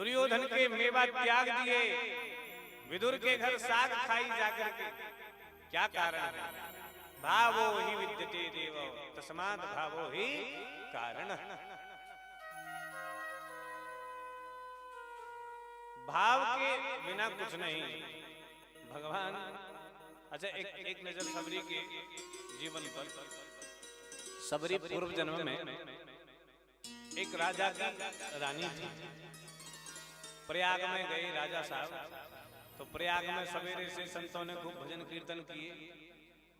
दुर्योधन के मेवा त्याग दिए, विदुर के घर साग खाई जाकर के, क्या कारण है? भावो ही विद्यते देवो तस्मात् भावो ही कारण। भाव के बिना कुछ नहीं भगवान। अच्छा, एक नजर सबरी के जीवन पर। सबरी पूर्व जन्म में एक राजा की रानी थी। प्रयाग में गए राजा साहब, तो प्रयाग में सवेरे से संतों ने खूब भजन कीर्तन किए।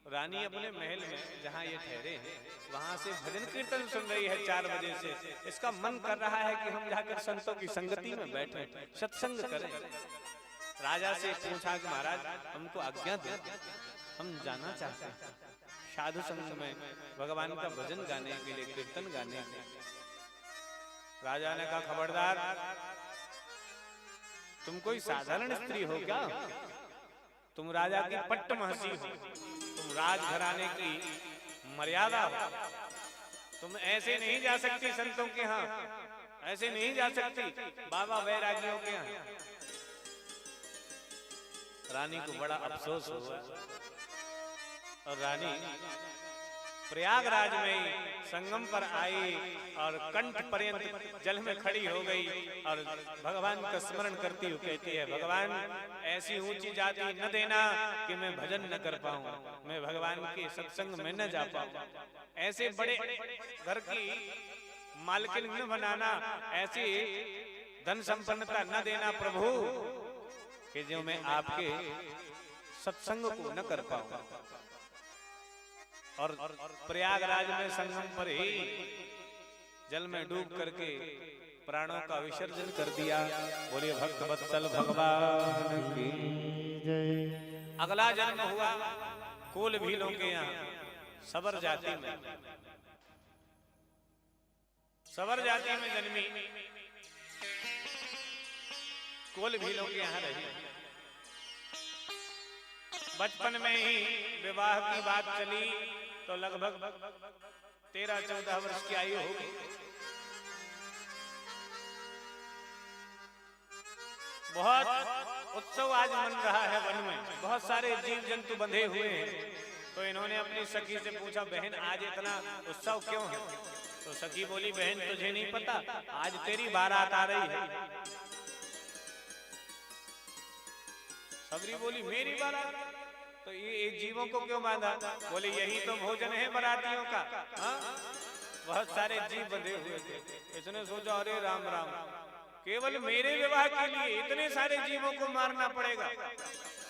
रानी अपने महल में जहाँ ये ठहरे हैं वहां से भजन कीर्तन सुन रही है 4 बजे से। इसका मन कर रहा है कि हम जाकर संतों की संगति में बैठे सत्संग करें। राजा से पूछा कि महाराज हमको आज्ञा दे, हम जाना चाहते हैं साधु संग में भगवान का भजन गाने के लिए, कीर्तन गाने के लिए। राजा ने कहा खबरदार, तुम कोई साधारण स्त्री हो क्या? तुम राजा की पट्ट महसी हो, तुम राजघराने की मर्यादा हो, तुम ऐसे नहीं जा सकती संतों के यहाँ, ऐसे नहीं जा सकती बाबा वैरागियों के यहाँ। रानी को बड़ा अफसोस हुआ और रानी प्रयागराज में संगम पर आई और कंठ पर्यंत जल में खड़ी हो गई और भगवान का स्मरण करती हुई कहती है, भगवान ऐसी ऊंची जाति न देना कि मैं भजन न कर पाऊं, मैं भगवान के सत्संग में न जा पाऊं। ऐसे बड़े घर की मालकिन न बनाना, ऐसी धन संपन्नता न देना प्रभु कि जो मैं आपके सत्संग को न कर पाऊं। और प्रयागराज में संगम पर ही जल में डूब करके प्राणों का विसर्जन कर दिया। बोलिए भक्त वत्सल भगवान की जय। अगला जन्म हुआ कोल भीलों के यहाँ सबर जाति में। सबर जाति में जन्मी, कोल भीलों के यहाँ रही। बचपन में ही विवाह की बात चली तो लगभग 13-14 वर्ष की आयु होगी। बहुत उत्सव आज मन रहा है वन में, बहुत सारे जीव जंतु बंधे हुए हैं। तो इन्होंने अपनी सखी से पूछा, बहन आज इतना उत्सव क्यों है? तो सखी बोली, बहन तुझे नहीं पता, आज तेरी बारात आ रही है। सबरी बोली, मेरी बारात? तो ये जीवों को क्यों बांधा? बोले यही तो भोजन है बरातियों का। हाँ, बहुत सारे जीव बंधे हुए थे। इसने सोचा, अरे राम राम, केवल मेरे विवाह के लिए इतने सारे जीवों को मारना पड़ेगा,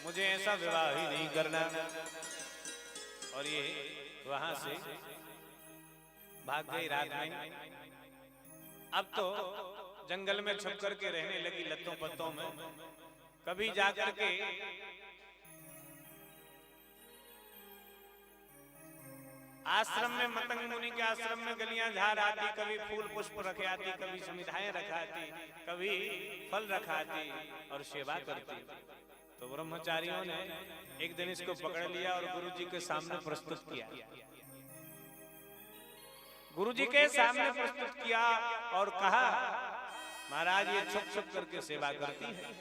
मुझे ऐसा विवाह ही नहीं करना। और ये वहां से भाग गई रात में। अब तो जंगल में छुप करके रहने लगी लत्तों पत्तों में। कभी जाकर के आश्रम में, मतंग मुनि के आश्रम में गलियां झाड़ आती, कभी फूल पुष्प रखे आती, कभी समिधाएं रखाती, कभी फल रखाती और सेवा करती। तो ब्रह्मचारियों ने एक दिन इसको पकड़ लिया और गुरुजी के सामने प्रस्तुत किया। गुरुजी के सामने प्रस्तुत किया और कहा, महाराज ये छुप छुप करके सेवा करती है,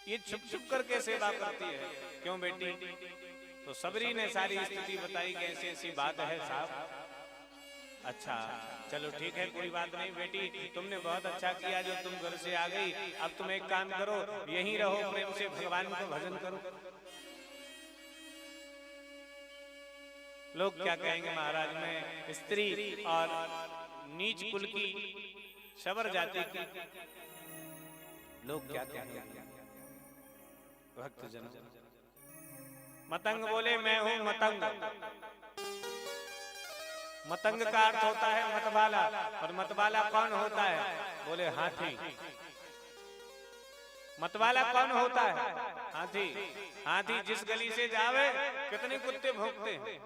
ये छुप छुप करके सेवा करती है। क्यों बेटी? तो सबरी ने सारी स्थिति बताई कि ऐसी ऐसी बात है साहब। अच्छा चलो ठीक है, कोई बात नहीं बेटी, तुमने बहुत अच्छा किया जो तुम घर से आ गई। अब तुम एक काम करो, यहीं रहो, प्रेम से भगवान को भजन करो। लोग क्या कहेंगे महाराज, मैं स्त्री और नीच कुल की, शबर जाति की, लोग क्या कहेंगे? भक्त जन। मतंग बोले, मैं हूं मतंग। मतंग का अर्थ होता है मतवाला। और मतवाला कौन होता है? बोले हाथी। मतवाला कौन होता है? हाथी। हाथी जिस गली से जावे कितने कुत्ते भौंकते हैं।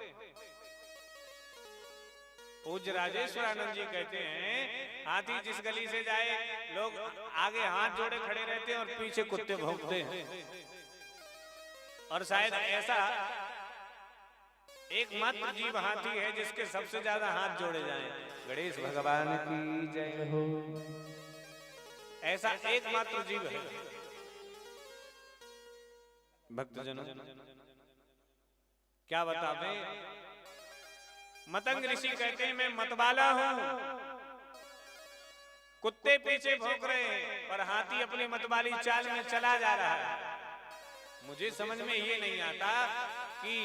पूज्य राजेश्वरानंद जी कहते हैं, हाथी जिस गली से जाए लोग आगे हाथ जोड़े खड़े रहते हैं और पीछे कुत्ते भौंकते हैं। और शायद ऐसा एकमात्र जीव हाथी है जिसके सबसे ज्यादा हाथ जोड़े जाएं। गणेश भगवान की जय हो। ऐसा एकमात्र जीव है। भक्तजनों क्या बतावे, मतंग ऋषि कहते हैं मैं मतवाला हूं, कुत्ते पीछे भौंक रहे हैं और हाथी अपनी मतवाली चाल में चला जा रहा है। मुझे समझ में ये नहीं आता कि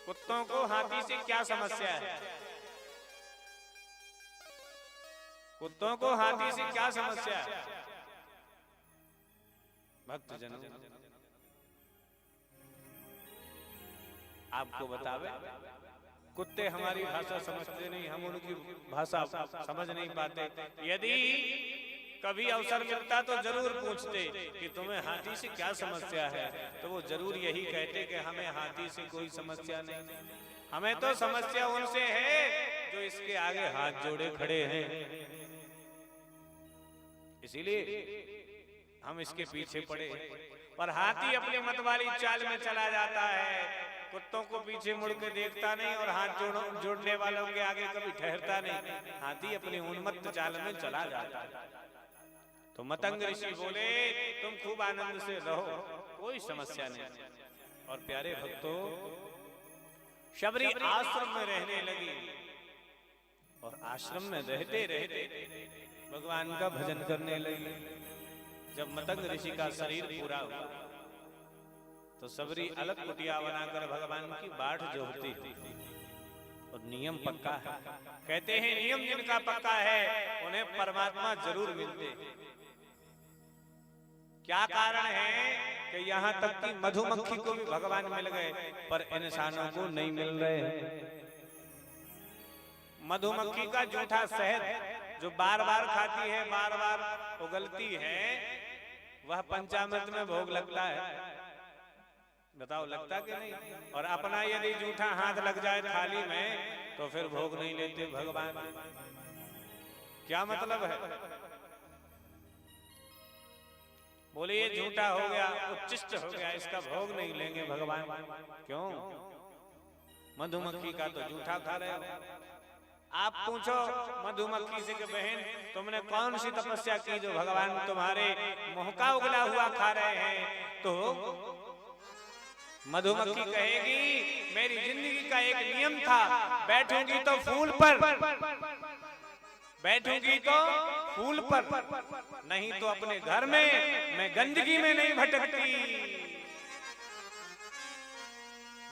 कुत्तों को हाथी से क्या समस्या है, कुत्तों को हाथी से क्या समस्या है। भक्तजनों आपको बतावे, कुत्ते हमारी भाषा समझते नहीं, हम उनकी भाषा समझ नहीं पाते। यदि कभी अवसर मिलता तो जरूर पूछते कि तुम्हें हाथी से क्या समस्या है, तो वो जरूर यही कहते कि हमें हाथी से कोई समस्या नहीं, हमें तो समस्या उनसे है जो इसके आगे हाथ जोड़े खड़े हैं, इसीलिए हम इसके पीछे पड़े। पर हाथी अपनी मतवाली चाल में चला जाता है, कुत्तों को पीछे मुड़ के देखता नहीं और हाथ जोड़ने वालों के आगे कभी ठहरता नहीं, हाथी अपनी उन्मत्त चाल में चला जाता है। तो मतंग ऋषि बोले तुम खूब आनंद से रहो, कोई समस्या नहीं। और प्यारे भक्तों, शबरी आश्रम में रहने लगी और आश्रम में रहते रहते भगवान का भजन करने लगी। जब मतंग ऋषि का शरीर पूरा हुआ तो सबरी अलग कुटिया बनाकर भगवान की बाट जोहती थी। और नियम पक्का है, कहते हैं नियम जिनका पक्का है उन्हें परमात्मा जरूर मिलते। क्या कारण है कि यहाँ तक कि मधुमक्खी को भी भगवान मिल गए पर इंसानों को नहीं मिल रहे हैं। मधुमक्खी का जूठा शहद जो बार बार खाती है, बार बार उगलती है, वह पंचामृत में भोग लगता है। बताओ लगता कि नहीं? और अपना यदि जूठा हाथ लग जाए थाली में तो फिर भोग नहीं लेते भगवान। क्या मतलब है? बोले ये झूठा हो गया, उच्चिष्ट हो गया, इसका भोग नहीं लेंगे भगवान। क्यों? मधुमक्खी का तो जूठा खा रहे हो। आप पूछो मधुमक्खी से कि बहन तुमने कौन सी तपस्या की जो भगवान तुम्हारे मुंह का उगला हुआ खा रहे हैं, तो मधुमक्खी कहेगी मेरी जिंदगी का एक नियम था, बैठूंगी तो फूल पर, बैठूंगी तो फूल पर, नहीं तो अपने घर में मैं गंदगी में नहीं भटकती,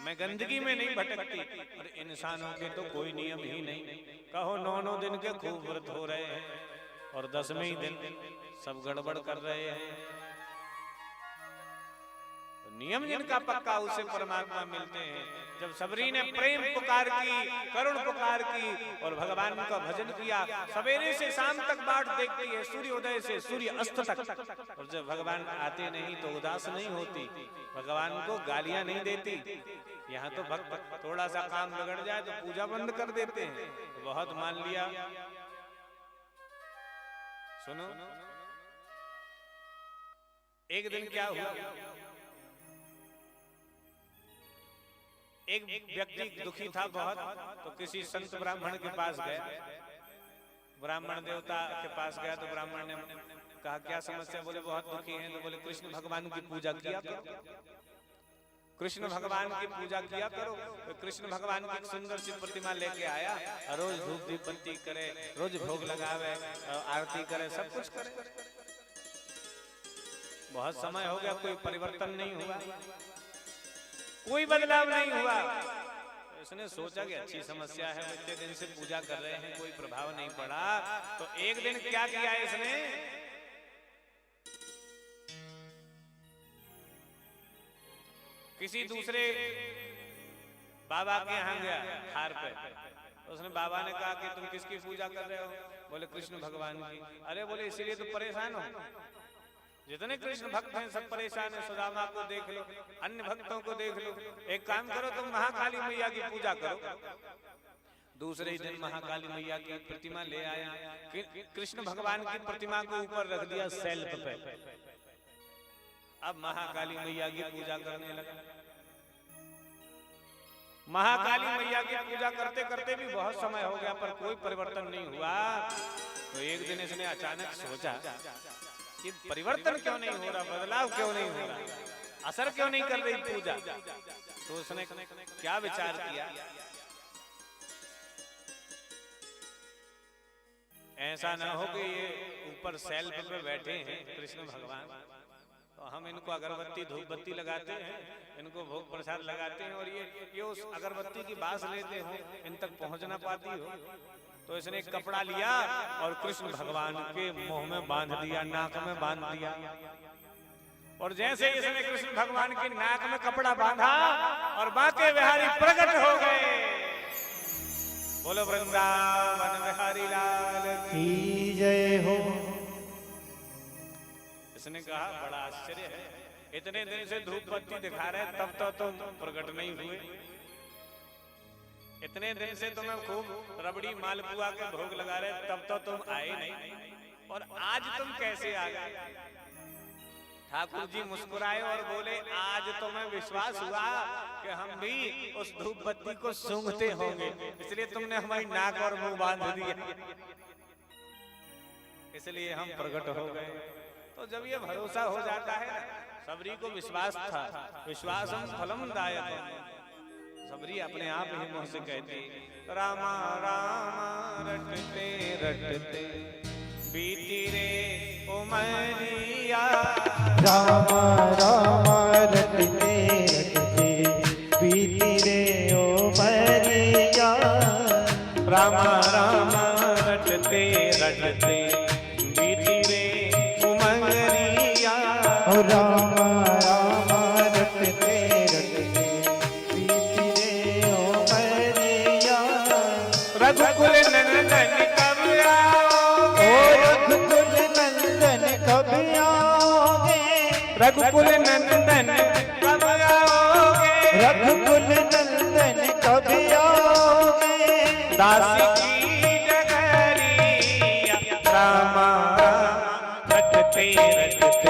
मैं गंदगी में नहीं भटकती। और इंसानों के तो कोई नियम ही नहीं। कहो 9 दिन के खूब व्रत हो रहे हैं और 10वें दिन सब गड़बड़ कर रहे हैं। नियम जिनका पक्का उसे परमात्मा मिलते हैं। जब सबरी ने प्रेम पुकार की, करुण पुकार की और भगवान का भजन किया, सवेरे से शाम तक बाट देखती है, सूर्योदय से सूर्य अस्त तक। और जब भगवान आते नहीं तो उदास नहीं होती, भगवान को गालियां नहीं देती। यहाँ तो भक्त थोड़ा सा काम बिगड़ जाए तो पूजा बंद कर देते हैं, तो बहुत मान लिया। सुनो, एक दिन क्या हुआ, एक व्यक्ति दुखी था बहुत, तो किसी संत ब्राह्मण के पास गया। ब्राह्मण देवता के पास गया तो ब्राह्मण ने कहा क्या समस्या? बोले बहुत दुखी हैं। तो बोले कृष्ण भगवान की पूजा किया करो, कृष्ण भगवान की पूजा किया करो। तो कृष्ण भगवान की सुंदर सी प्रतिमा लेके आया, रोज धूप दीप बत्ती करे, रोज भोग लगावे, आरती करे, सब कुछ करे। बहुत समय हो गया, कोई परिवर्तन नहीं हुआ, कोई बदलाव नहीं हुआ। तो इसने सोचा कि अच्छी समस्या है, इतने दिन से पूजा कर रहे हैं, कोई प्रभाव नहीं पड़ा। तो एक दिन क्या किया इसने, किसी दूसरे बाबा के यहाँ गया थार पे। तो उसने बाबा ने कहा कि तुम किसकी पूजा कर रहे हो? बोले कृष्ण भगवान की। अरे बोले इसीलिए तो परेशान हो, जितने कृष्ण भक्त हैं सब परेशान हैं। सुदामा को देख लो, अन्य भक्तों को देख लो। एक काम करो, तुम महाकाली मैया की पूजा करो। दूसरे ही दिन महाकाली मैया की प्रतिमा ले आया, कृष्ण भगवान की प्रतिमा को ऊपर रख दिया सेल्फ पे। अब महाकाली मैया की पूजा करने लगा। महाकाली मैया की पूजा करते करते भी बहुत समय हो गया पर कोई परिवर्तन नहीं हुआ। तो एक दिन इसने अचानक सोचा कि परिवर्तन क्यों नहीं हो रहा, बदलाव क्यों नहीं हो रहा, असर क्यों नहीं कर रही पूजा। तो उसने क्या विचार किया, ऐसा ना हो कि ये ऊपर सेल्फ पे बैठे हैं कृष्ण भगवान, तो हम इनको अगरबत्ती धूप बत्ती लगाते हैं, इनको भोग प्रसाद लगाते हैं और ये उस अगरबत्ती की बास लेते हो, इन तक पहुंच ना पाती हो। तो इसने एक कपड़ा लिया और कृष्ण भगवान के मुंह में बांध दिया, नाक में बांध दिया। और जैसे इसने कृष्ण भगवान की नाक में कपड़ा बांधा और बांके बिहारी प्रकट हो गए। बोलो वृंदावन बिहारी लाल की जय हो। इसने कहा बड़ा आश्चर्य है, इतने दिन से धूप बत्ती दिखा रहे तब तो तुम प्रकट नहीं हुए, इतने दिन से तुम्हें खूब रबड़ी मालपुआ के भोग लगा रहे तब तो तुम आए नहीं, और आज तुम कैसे आ गए। ठाकुर जी मुस्कुराए और बोले, आज तुम्हें विश्वास हुआ कि हम भी उस धूप बत्ती को सूंघते होंगे, इसलिए तुमने हमारी नाक और मुंह बांध दिया, इसलिए हम प्रकट हो गए। तो जब ये भरोसा हो जाता है ना, सबरी को विश्वास था, विश्वासम फलम दायकम। सबरी अपने आप ही मुंह से कहती, रामा रामा रटते रटते बीती रे उमरिया, रामा रामा रटते रटते बीती रे उमरिया, रामा रामा रटते रटते बीती रे उमरिया, रामा रामा रटते रटते बीती रे उमरिया। रघुकुल नंदन कब आओगे, रघुकुल नंदन कब आओगे, रघुकुल नंदन कब आओगे, रघुकुल नंदन कब आओगे, दासी की डगरिया, रामा रटते रटते